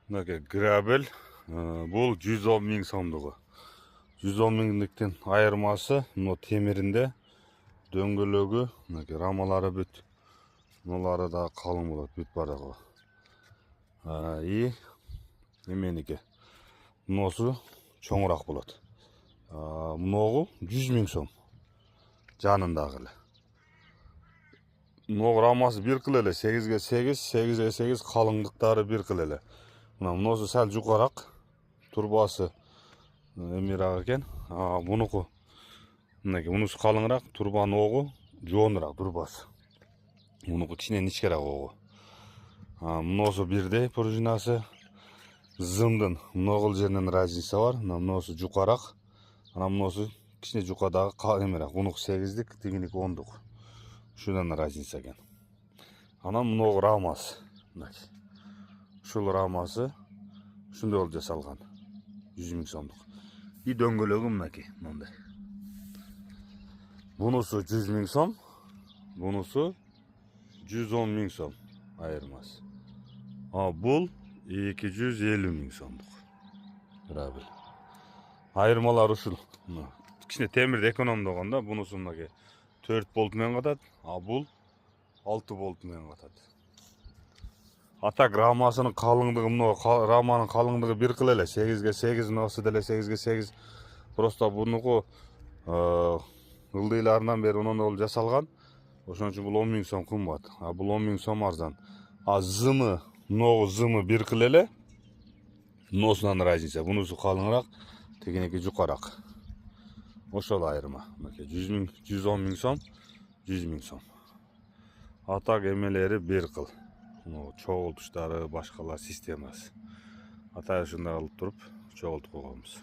Mынакей грабель. Бұл 110 миң сомдығы. 110 миңдіктен айырмасы мына темірінде дөңгөлөгү, мынакей рамалары бүт. Мыналары да қалың болады, бүт барығы. И неменеке. Мынасы чоңырақ болады. Мыногу 100 миң сом. Жанындағылы. Мыногу рамасы бір қыл эле, 8ге 8, 8ге 8 қалыңдықтары бір қыл эле. Мынасы сәл жұқарақ, турбасы эмирақ екен. Бұнықы мынакей, мұнысы қалыңырақ, турбаның оғы жонырақ турбасы. Бұнықы кішінен ичкерақ оғы. Мынасы бірдей пружинасы. Зымдын мынагыл жерінен разница бар. Мынасы жұқарақ. Мынасы кішіне жұқадағы эмирақ. Бұнықы 8дік, тигиники 10дық. Шудан разница екен. Мынагы рамасы. Шул рамасы шундай ол жасалған. 100 миң сомдық. И дөңгөлөгү мынакей, мындай. Бунусу 100 миң сом, бунусу 110 миң сом айырмасы. Бул 250 миң сомдық. Грабель. Айырмалар ушул. Кичине темирди экономдогондо бунусу мынакей 4 болт менен катат, бул 6 болт менен катат. Атак рамасының қалыңдығы, раманың қалыңдығы бір қыл эле, 8ге 8, мынасы деле 8ге 8. Просто бұнығы ылдыйларынан бері онан ол жасалған. Ошон үчүн бул 10 миң сом кымбат. Бул 10 миң сом арзан. Зымы, мынагы зымы бір қыл эле. Мынасынан разница. Бунусу қалыңырақ, тигиники жукараак. Ошол айырма. 110 миң сом, 100 миң сом. Атак эмелери бір қыл. Чогултуштары, башкалар системасы. Атай ушундай кылып туруп чогултуп койгонбуз.